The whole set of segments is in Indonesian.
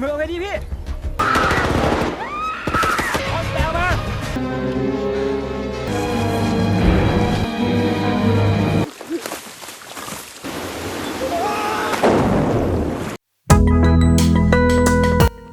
มือเอาไงดีพี่เอาแปลมา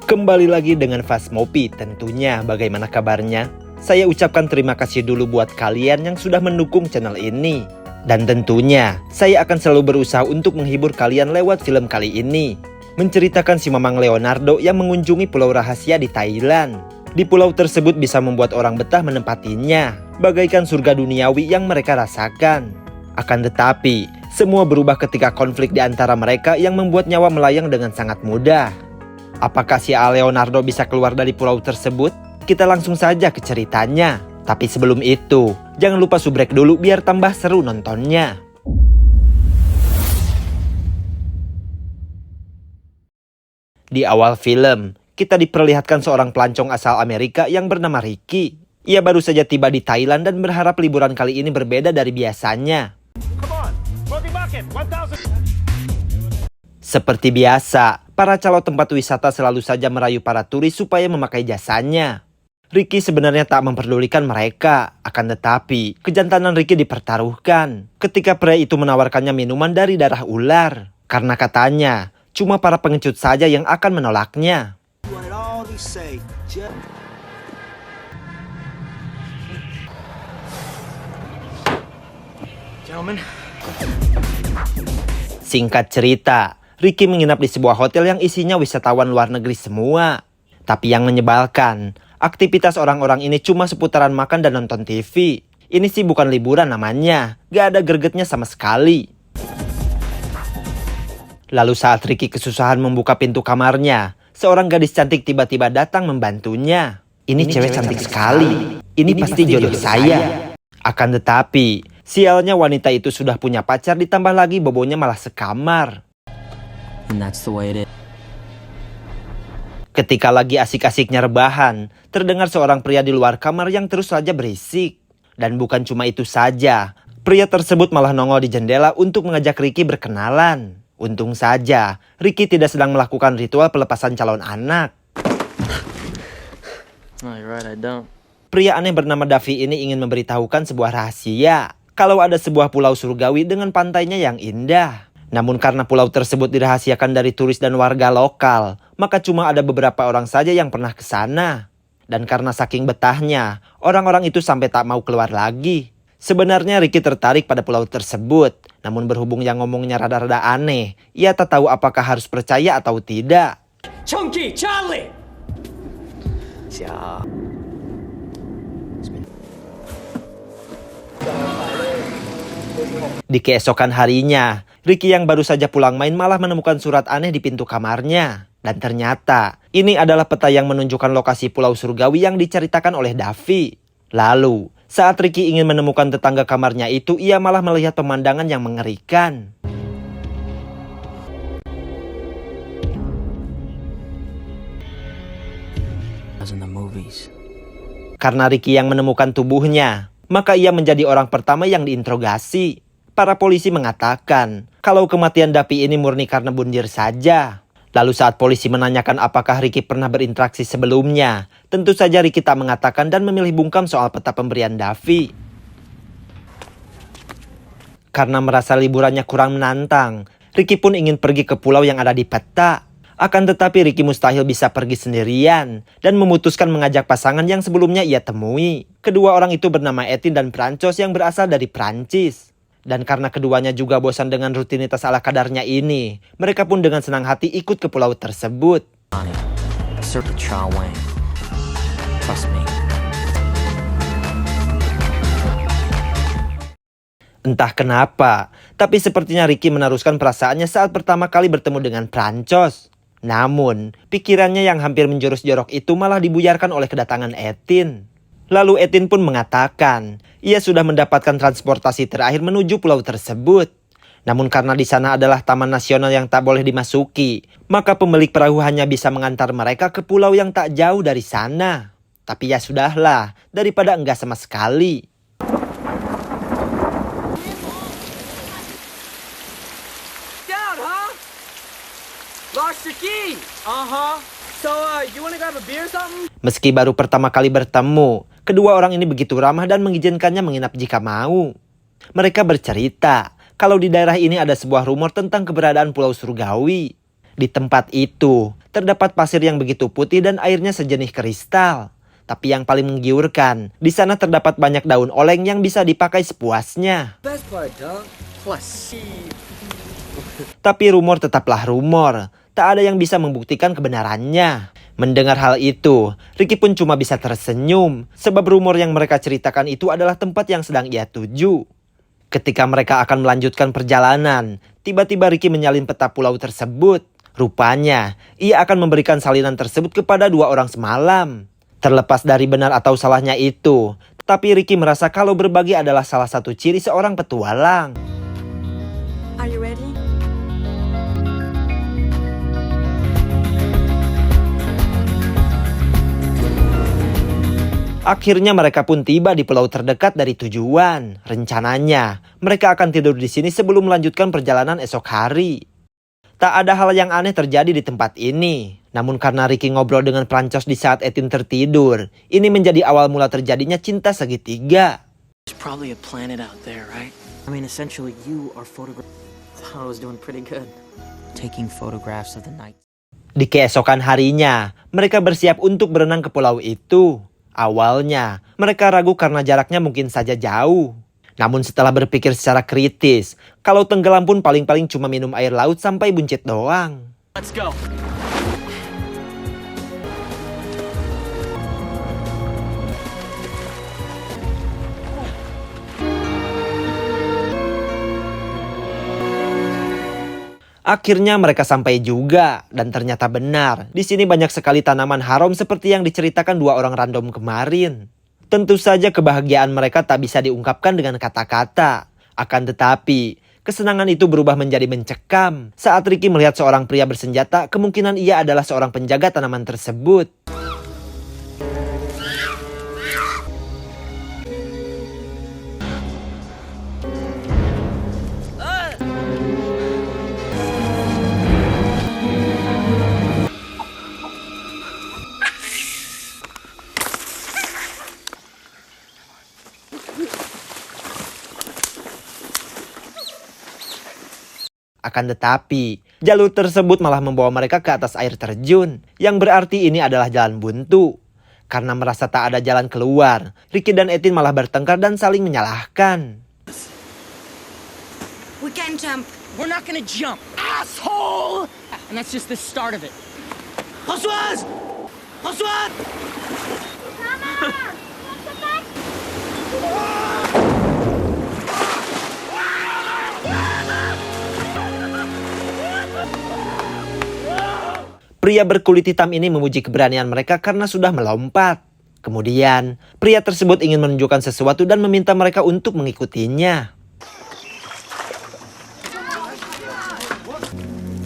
Kembali lagi dengan Fasmopi tentunya. Bagaimana kabarnya? Saya ucapkan terima kasih dulu buat kalian yang sudah mendukung channel ini. Dan tentunya saya akan selalu berusaha untuk menghibur kalian lewat film kali ini, menceritakan si Mamang Leonardo yang mengunjungi pulau rahasia di Thailand. Di pulau tersebut bisa membuat orang betah menempatinya, bagaikan surga duniawi yang mereka rasakan. Akan tetapi, semua berubah ketika konflik di antara mereka yang membuat nyawa melayang dengan sangat mudah. Apakah si Leonardo bisa keluar dari pulau tersebut? Kita langsung saja ke ceritanya. Tapi sebelum itu, jangan lupa subrek dulu biar tambah seru nontonnya. Di awal film, kita diperlihatkan seorang pelancong asal Amerika yang bernama Ricky. Ia baru saja tiba di Thailand dan berharap liburan kali ini berbeda dari biasanya. Seperti biasa, para calon tempat wisata selalu saja merayu para turis supaya memakai jasanya. Ricky sebenarnya tak memperdulikan mereka, akan tetapi kejantanan Ricky dipertaruhkan ketika pria itu menawarkannya minuman dari darah ular. Karena katanya, cuma para pengecut saja yang akan menolaknya. Singkat cerita, Ricky menginap di sebuah hotel yang isinya wisatawan luar negeri semua. Tapi yang menyebalkan, aktivitas orang-orang ini cuma seputaran makan dan nonton TV. Ini sih bukan liburan namanya, gak ada gregetnya sama sekali. Lalu saat Ricky kesusahan membuka pintu kamarnya, seorang gadis cantik tiba-tiba datang membantunya. Ini cewek cantik sekali, ini pasti jodoh saya. Akan tetapi, sialnya wanita itu sudah punya pacar, ditambah lagi bobonya malah sekamar. And that's the way it is. Ketika lagi asik-asiknya rebahan, terdengar seorang pria di luar kamar yang terus saja berisik. Dan bukan cuma itu saja, pria tersebut malah nongol di jendela untuk mengajak Ricky berkenalan. Untung saja, Ricky tidak sedang melakukan ritual pelepasan calon anak. Oh, you're right, I don't. Pria aneh bernama Davi ini ingin memberitahukan sebuah rahasia. Kalau ada sebuah pulau surgawi dengan pantainya yang indah. Namun karena pulau tersebut dirahasiakan dari turis dan warga lokal, maka cuma ada beberapa orang saja yang pernah ke sana. Dan karena saking betahnya, orang-orang itu sampai tak mau keluar lagi. Sebenarnya Ricky tertarik pada pulau tersebut, namun berhubung yang ngomongnya rada-rada aneh, ia tak tahu apakah harus percaya atau tidak. Chunky Charlie. Siap. Di keesokan harinya, Ricky yang baru saja pulang main malah menemukan surat aneh di pintu kamarnya. Dan ternyata, ini adalah peta yang menunjukkan lokasi pulau surgawi yang diceritakan oleh Davi. Lalu, saat Ricky ingin menemukan tetangga kamarnya itu, ia malah melihat pemandangan yang mengerikan. As in the movies. Karena Ricky yang menemukan tubuhnya, maka ia menjadi orang pertama yang diinterogasi. Para polisi mengatakan kalau kematian Davi ini murni karena bunuh saja. Lalu saat polisi menanyakan apakah Ricky pernah berinteraksi sebelumnya, tentu saja Ricky tak mengatakan dan memilih bungkam soal peta pemberian Davi. Karena merasa liburannya kurang menantang, Ricky pun ingin pergi ke pulau yang ada di peta. Akan tetapi Ricky mustahil bisa pergi sendirian dan memutuskan mengajak pasangan yang sebelumnya ia temui. Kedua orang itu bernama Etienne dan Prancos yang berasal dari Prancis. Dan karena keduanya juga bosan dengan rutinitas ala kadarnya ini, mereka pun dengan senang hati ikut ke pulau tersebut. Sir Cha Wang. Trust me. Entah kenapa, tapi sepertinya Ricky meneruskan perasaannya saat pertama kali bertemu dengan Prancos. Namun, pikirannya yang hampir menjurus jorok itu malah dibuyarkan oleh kedatangan Etienne. Lalu Etienne pun mengatakan, ia sudah mendapatkan transportasi terakhir menuju pulau tersebut. Namun karena di sana adalah taman nasional yang tak boleh dimasuki, maka pemilik perahu hanya bisa mengantar mereka ke pulau yang tak jauh dari sana. Tapi ya sudahlah, daripada enggak sama sekali. Down, huh? Lost your key. Uh-huh. So, you wanna grab a beer or something? Meski baru pertama kali bertemu, kedua orang ini begitu ramah dan mengizinkannya menginap jika mau. Mereka bercerita kalau di daerah ini ada sebuah rumor tentang keberadaan Pulau Surgawi. Di tempat itu, terdapat pasir yang begitu putih dan airnya sejenis kristal. Tapi yang paling menggiurkan, di sana terdapat banyak daun oleng yang bisa dipakai sepuasnya. Best part, dog. Plus. Tapi rumor tetaplah rumor. Tak ada yang bisa membuktikan kebenarannya. Mendengar hal itu, Ricky pun cuma bisa tersenyum. Sebab rumor yang mereka ceritakan itu adalah tempat yang sedang ia tuju. Ketika mereka akan melanjutkan perjalanan, tiba-tiba Ricky menyalin peta pulau tersebut. Rupanya, ia akan memberikan salinan tersebut kepada dua orang semalam. Terlepas dari benar atau salahnya itu, tapi Ricky merasa kalau berbagi adalah salah satu ciri seorang petualang. Are you ready? Akhirnya mereka pun tiba di pulau terdekat dari tujuan. Rencananya, mereka akan tidur di sini sebelum melanjutkan perjalanan esok hari. Tak ada hal yang aneh terjadi di tempat ini. Namun karena Ricky ngobrol dengan pelancong di saat Ethan tertidur, ini menjadi awal mula terjadinya cinta segitiga. There's probably a planet out there, right? I mean, essentially you are thought I was doing pretty good. Taking photographs of the night. Di keesokan harinya, mereka bersiap untuk berenang ke pulau itu. Awalnya, mereka ragu karena jaraknya mungkin saja jauh. Namun setelah berpikir secara kritis, kalau tenggelam pun paling-paling cuma minum air laut sampai buncit doang. Let's go. Akhirnya mereka sampai juga, dan ternyata benar. Di sini banyak sekali tanaman harum seperti yang diceritakan dua orang random kemarin. Tentu saja kebahagiaan mereka tak bisa diungkapkan dengan kata-kata. Akan tetapi, kesenangan itu berubah menjadi mencekam. Saat Ricky melihat seorang pria bersenjata, kemungkinan ia adalah seorang penjaga tanaman tersebut. Akan tetapi, jalur tersebut malah membawa mereka ke atas air terjun, yang berarti ini adalah jalan buntu. Karena merasa tak ada jalan keluar, Ricky dan Ethan malah bertengkar dan saling menyalahkan. We can jump. We're not gonna jump, asshole! And that's just the start of it. Françoise! Françoise! Pria berkulit hitam ini memuji keberanian mereka karena sudah melompat. Kemudian, pria tersebut ingin menunjukkan sesuatu dan meminta mereka untuk mengikutinya.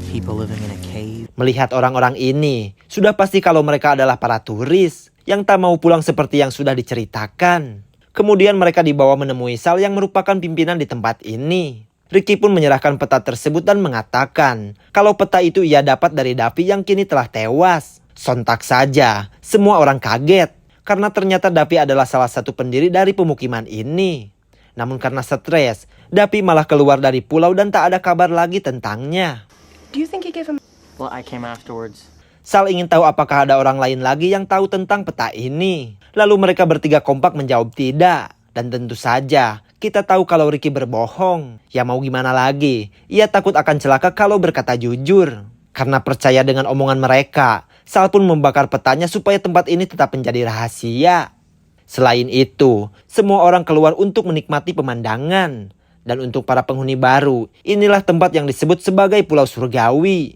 People living in a cave. Melihat orang-orang ini, sudah pasti kalau mereka adalah para turis yang tak mau pulang seperti yang sudah diceritakan. Kemudian mereka dibawa menemui Sal yang merupakan pimpinan di tempat ini. Ricky pun menyerahkan peta tersebut dan mengatakan kalau peta itu ia dapat dari Davi yang kini telah tewas. Sontak saja, semua orang kaget karena ternyata Davi adalah salah satu pendiri dari pemukiman ini. Namun karena stres, Davi malah keluar dari pulau dan tak ada kabar lagi tentangnya. Do you think he gave him? Well, I came afterwards. Sal ingin tahu apakah ada orang lain lagi yang tahu tentang peta ini. Lalu mereka bertiga kompak menjawab tidak. Dan tentu saja, kita tahu kalau Ricky berbohong. Ya mau gimana lagi, ia takut akan celaka kalau berkata jujur. Karena percaya dengan omongan mereka, Sal pun membakar petanya supaya tempat ini tetap menjadi rahasia. Selain itu, semua orang keluar untuk menikmati pemandangan. Dan untuk para penghuni baru, inilah tempat yang disebut sebagai Pulau Surgawi.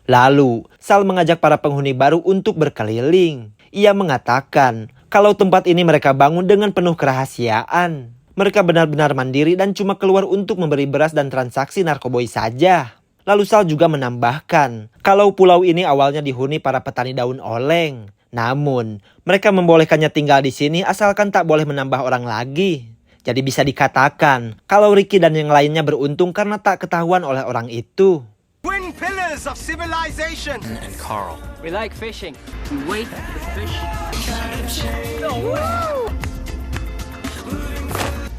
Lalu, Sal mengajak para penghuni baru untuk berkeliling. Ia mengatakan kalau tempat ini mereka bangun dengan penuh kerahasiaan. Mereka benar-benar mandiri dan cuma keluar untuk memberi beras dan transaksi narkoboy saja. Lalu Sal juga menambahkan kalau pulau ini awalnya dihuni para petani daun oleng. Namun, mereka membolehkannya tinggal di sini asalkan tak boleh menambah orang lagi. Jadi bisa dikatakan kalau Ricky dan yang lainnya beruntung karena tak ketahuan oleh orang itu. Twin pillars of civilization. And Carl. We like fishing. We wait for the fish.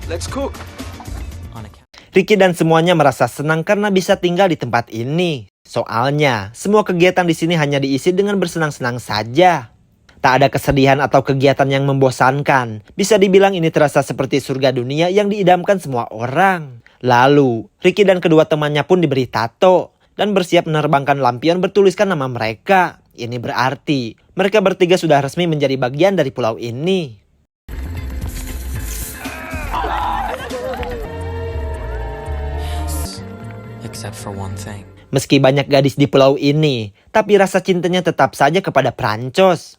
Let's cook. On account. Ricky dan semuanya merasa senang karena bisa tinggal di tempat ini. Soalnya, semua kegiatan di sini hanya diisi dengan bersenang-senang saja. Tak ada kesedihan atau kegiatan yang membosankan. Bisa dibilang ini terasa seperti surga dunia yang diidamkan semua orang. Lalu, Ricky dan kedua temannya pun diberi tato dan bersiap menerbangkan lampion bertuliskan nama mereka. Ini berarti mereka bertiga sudah resmi menjadi bagian dari pulau ini. Except for one thing. Meski banyak gadis di pulau ini, tapi rasa cintanya tetap saja kepada Prancos.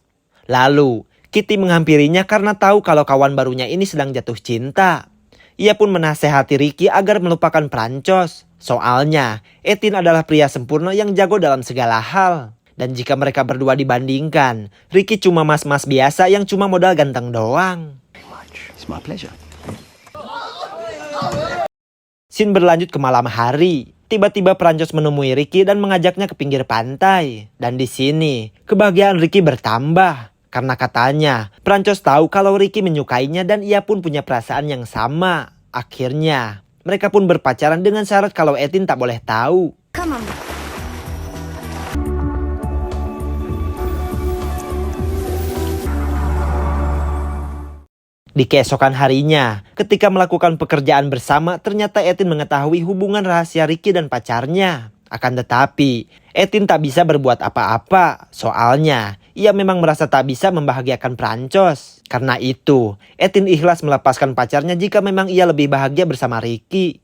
Lalu, Kitty menghampirinya karena tahu kalau kawan barunya ini sedang jatuh cinta. Ia pun menasehati Ricky agar melupakan Prancos. Soalnya, Etin adalah pria sempurna yang jago dalam segala hal. Dan jika mereka berdua dibandingkan, Ricky cuma mas-mas biasa yang cuma modal ganteng doang. It's my pleasure. Scene berlanjut ke malam hari. Tiba-tiba Prancos menemui Ricky dan mengajaknya ke pinggir pantai. Dan di sini, kebahagiaan Ricky bertambah. Karena katanya, Prancos tahu kalau Ricky menyukainya dan ia pun punya perasaan yang sama. Akhirnya, mereka pun berpacaran dengan syarat kalau Etin tak boleh tahu. Come on. Di keesokan harinya, ketika melakukan pekerjaan bersama, ternyata Etin mengetahui hubungan rahasia Ricky dan pacarnya. Akan tetapi, Etin tak bisa berbuat apa-apa. Soalnya, ia memang merasa tak bisa membahagiakan Prancos. Karena itu, Etin ikhlas melepaskan pacarnya jika memang ia lebih bahagia bersama Ricky.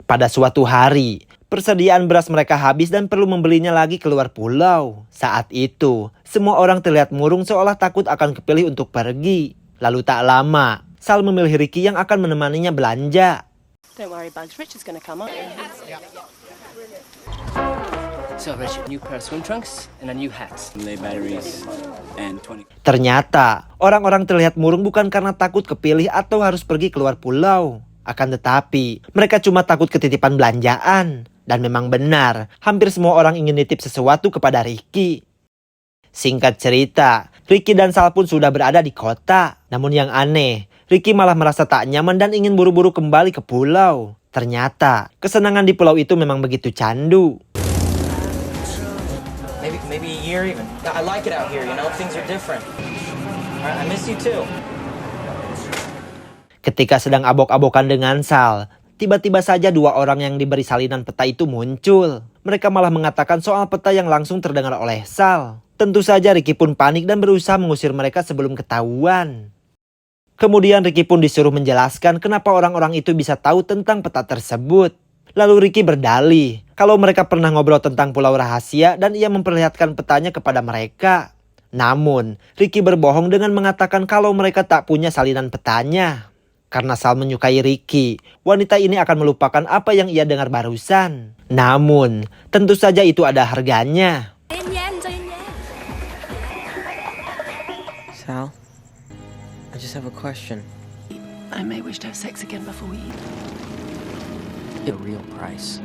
Pada suatu hari, persediaan beras mereka habis dan perlu membelinya lagi keluar pulau. Saat itu, semua orang terlihat murung seolah takut akan kepilih untuk pergi. Lalu tak lama, Sal memilih Ricky yang akan menemaninya belanja. Don't worry, Bugs. Richard's gonna come up. So, Richard, new pair of swim trunks and a new hat. Lay batteries and 20. Ternyata, orang-orang terlihat murung bukan karena takut kepilih atau harus pergi keluar pulau. Akan tetapi, mereka cuma takut ketitipan belanjaan. Dan memang benar, hampir semua orang ingin nitip sesuatu kepada Ricky. Singkat cerita, Ricky dan Sal pun sudah berada di kota. Namun yang aneh, Ricky malah merasa tak nyaman dan ingin buru-buru kembali ke pulau. Ternyata, kesenangan di pulau itu memang begitu candu. Maybe a year even. I like it out here, you know, things are different. I miss you too. Ketika sedang abok-abokan dengan Sal, tiba-tiba saja dua orang yang diberi salinan peta itu muncul. Mereka malah mengatakan soal peta yang langsung terdengar oleh Sal. Tentu saja Ricky pun panik dan berusaha mengusir mereka sebelum ketahuan. Kemudian Ricky pun disuruh menjelaskan kenapa orang-orang itu bisa tahu tentang peta tersebut. Lalu Ricky berdalih kalau mereka pernah ngobrol tentang pulau rahasia dan ia memperlihatkan petanya kepada mereka. Namun, Ricky berbohong dengan mengatakan kalau mereka tak punya salinan petanya. Karena Sal menyukai Ricky, wanita ini akan melupakan apa yang ia dengar barusan. Namun, tentu saja itu ada harganya. Sal, I just have a question. I may wish to have sex again before we eat. The real price.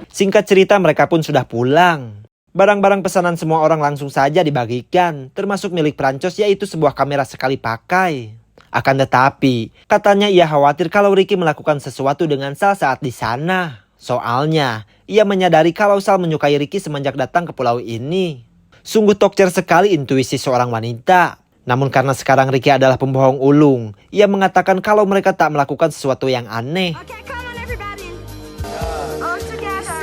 Singkat cerita mereka pun sudah pulang. Barang-barang pesanan semua orang langsung saja dibagikan, termasuk milik Prancos yaitu sebuah kamera sekali pakai. Akan tetapi, katanya ia khawatir kalau Ricky melakukan sesuatu dengan Sal saat di sana. Soalnya, ia menyadari kalau Sal menyukai Ricky semenjak datang ke pulau ini. Sungguh tokcer sekali intuisi seorang wanita. Namun karena sekarang Ricky adalah pembohong ulung, ia mengatakan kalau mereka tak melakukan sesuatu yang aneh. Okay, come on, everybody. All together.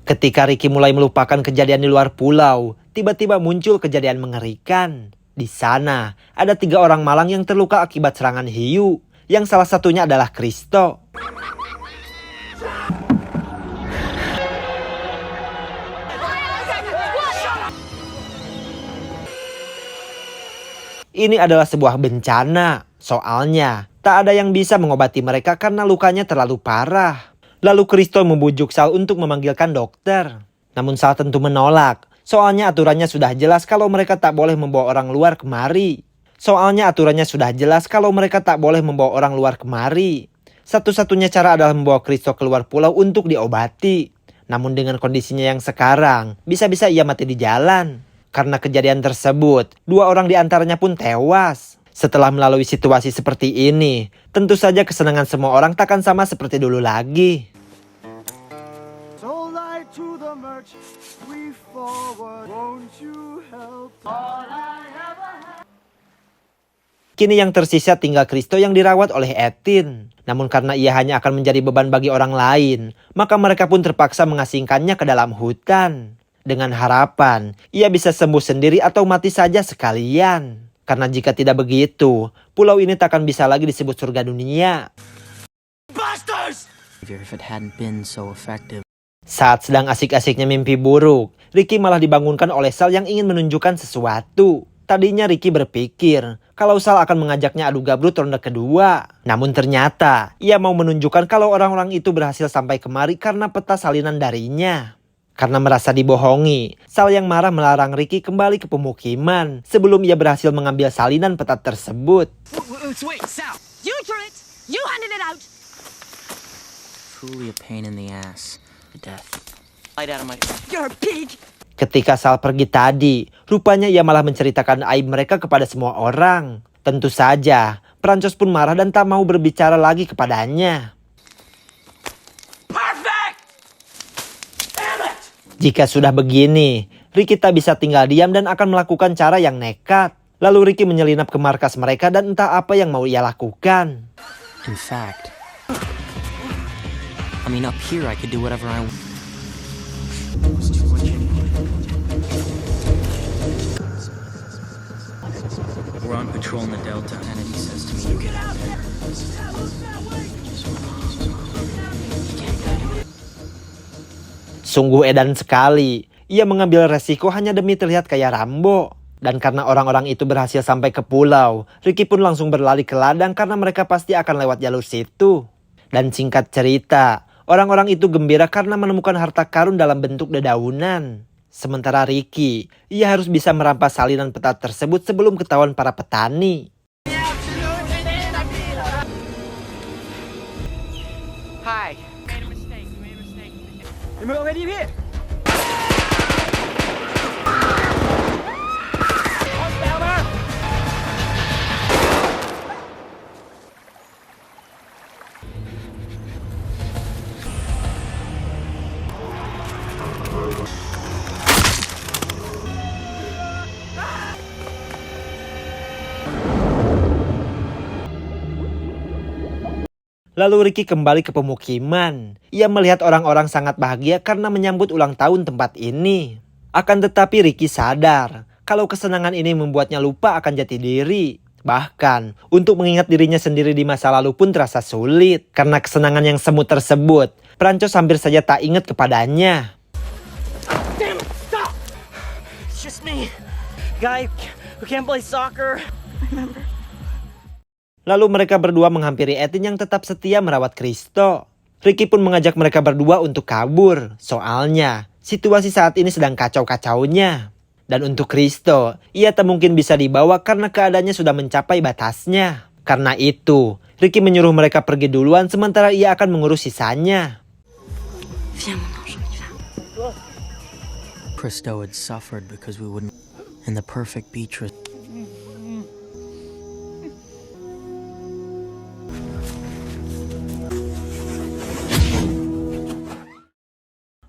Ketika Ricky mulai melupakan kejadian di luar pulau, tiba-tiba muncul kejadian mengerikan. Di sana, ada 3 orang malang yang terluka akibat serangan hiu, yang salah satunya adalah Kristo. Ini adalah sebuah bencana, soalnya tak ada yang bisa mengobati mereka karena lukanya terlalu parah. Lalu Kristo membujuk Sal untuk memanggilkan dokter. Namun Sal tentu menolak. Soalnya aturannya sudah jelas kalau mereka tak boleh membawa orang luar kemari. Satu-satunya cara adalah membawa Kristo keluar pulau untuk diobati. Namun dengan kondisinya yang sekarang, bisa-bisa ia mati di jalan. Karena kejadian tersebut, 2 orang di antaranya pun tewas. Setelah melalui situasi seperti ini, tentu saja kesenangan semua orang takkan sama seperti dulu lagi. So light to the merch, we forward, won't you help? Kini yang tersisa tinggal Kristo yang dirawat oleh Etin. Namun karena ia hanya akan menjadi beban bagi orang lain, maka mereka pun terpaksa mengasingkannya ke dalam hutan. Dengan harapan, ia bisa sembuh sendiri atau mati saja sekalian. Karena jika tidak begitu, pulau ini takkan bisa lagi disebut surga dunia. Bastards! If it hadn't been so effective. Saat sedang asik-asiknya mimpi buruk, Ricky malah dibangunkan oleh Sal yang ingin menunjukkan sesuatu. Tadinya Ricky berpikir kalau Sal akan mengajaknya adu gabrut ronde kedua. Namun ternyata ia mau menunjukkan kalau orang-orang itu berhasil sampai kemari karena peta salinan darinya. Karena merasa dibohongi, Sal yang marah melarang Ricky kembali ke pemukiman sebelum ia berhasil mengambil salinan peta tersebut. Wait, Sal! You drew it. You handed it out. Truly a pain in the ass. Death. Light out of my... You're a pig. Ketika Sal pergi tadi, rupanya ia malah menceritakan aib mereka kepada semua orang. Tentu saja, Perancos pun marah dan tak mau berbicara lagi kepadanya. Perfect! Damn it! Jika sudah begini, Ricky tak bisa tinggal diam dan akan melakukan cara yang nekat. Lalu Ricky menyelinap ke markas mereka dan entah apa yang mau ia lakukan. In fact, up here I could do whatever I want. We're on patrol in the Delta. Kennedy says to me, you get out there. Sungguh edan sekali. Ia mengambil resiko hanya demi terlihat kayak Rambo. Dan karena orang-orang itu berhasil sampai ke pulau, Ricky pun langsung berlari ke ladang karena mereka pasti akan lewat jalur situ. Dan singkat cerita, orang-orang itu gembira karena menemukan harta karun dalam bentuk dedaunan. Sementara Ricky, ia harus bisa merampas salinan peta tersebut sebelum ketahuan para petani. Hi. Made a mistake. You made a mistake. Lalu Ricky kembali ke pemukiman. Ia melihat orang-orang sangat bahagia karena menyambut ulang tahun tempat ini. Akan tetapi Ricky sadar kalau kesenangan ini membuatnya lupa akan jati diri. Bahkan untuk mengingat dirinya sendiri di masa lalu pun terasa sulit. Karena kesenangan yang semu tersebut, Perancos hampir saja tak ingat kepadanya. Damn it! Stop! It's just me. Guy who can't play soccer. Lalu mereka berdua menghampiri Etin yang tetap setia merawat Kristo. Ricky pun mengajak mereka berdua untuk kabur. Soalnya, situasi saat ini sedang kacau-kacaunya. Dan untuk Kristo, ia tak mungkin bisa dibawa karena keadaannya sudah mencapai batasnya. Karena itu, Ricky menyuruh mereka pergi duluan sementara ia akan mengurus sisanya. Kristo had suffered because we wouldn't... And the perfect Beatrice...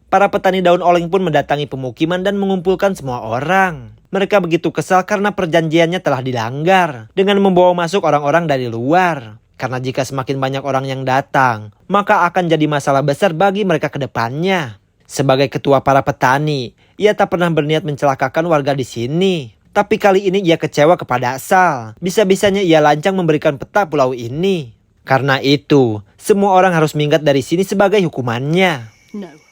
Para petani daun oleng pun mendatangi pemukiman dan mengumpulkan semua orang. Mereka begitu kesal karena perjanjiannya telah dilanggar dengan membawa masuk orang-orang dari luar. Karena jika semakin banyak orang yang datang, maka akan jadi masalah besar bagi mereka ke depannya. Sebagai ketua para petani, ia tak pernah berniat mencelakakan warga di sini. Tapi kali ini ia kecewa kepada Sal. Bisa-bisanya ia lancang memberikan peta pulau ini. Karena itu, semua orang harus minggat dari sini sebagai hukumannya. No.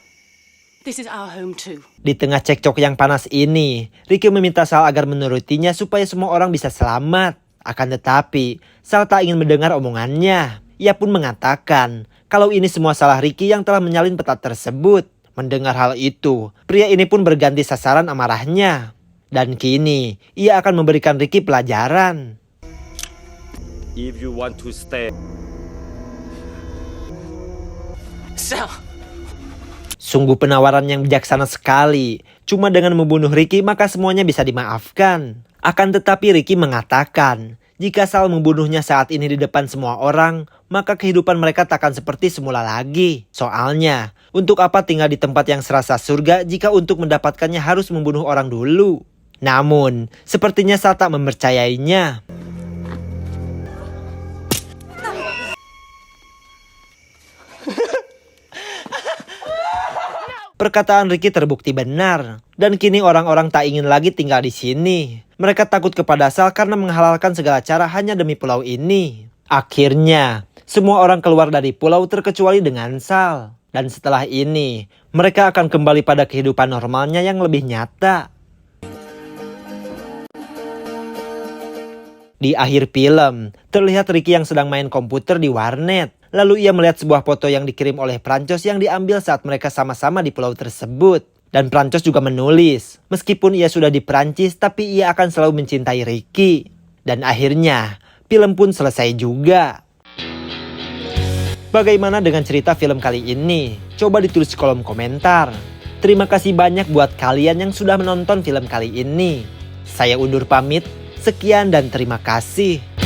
This is our home too. Di tengah cekcok yang panas ini, Ricky meminta Sal agar menurutinya supaya semua orang bisa selamat. Akan tetapi, Sal tak ingin mendengar omongannya. Ia pun mengatakan kalau ini semua salah Ricky yang telah menyalin peta tersebut. Mendengar hal itu, pria ini pun berganti sasaran amarahnya. Dan kini, ia akan memberikan Ricky pelajaran. If you want to stay. Sal! Sungguh penawaran yang bijaksana sekali. Cuma dengan membunuh Ricky maka semuanya bisa dimaafkan. Akan tetapi Ricky mengatakan, jika Sal membunuhnya saat ini di depan semua orang, maka kehidupan mereka takkan seperti semula lagi. Soalnya, untuk apa tinggal di tempat yang serasa surga jika untuk mendapatkannya harus membunuh orang dulu? Namun, sepertinya Sal tak mempercayainya. Perkataan Ricky terbukti benar, dan kini orang-orang tak ingin lagi tinggal di sini. Mereka takut kepada Sal karena menghalalkan segala cara hanya demi pulau ini. Akhirnya, semua orang keluar dari pulau terkecuali dengan Sal. Dan setelah ini, mereka akan kembali pada kehidupan normalnya yang lebih nyata. Di akhir film, terlihat Ricky yang sedang main komputer di warnet. Lalu ia melihat sebuah foto yang dikirim oleh Prancos yang diambil saat mereka sama-sama di pulau tersebut. Dan Prancos juga menulis, meskipun ia sudah di Prancis tapi ia akan selalu mencintai Ricky. Dan akhirnya, film pun selesai juga. Bagaimana dengan cerita film kali ini? Coba ditulis di kolom komentar. Terima kasih banyak buat kalian yang sudah menonton film kali ini. Saya undur pamit, sekian dan terima kasih.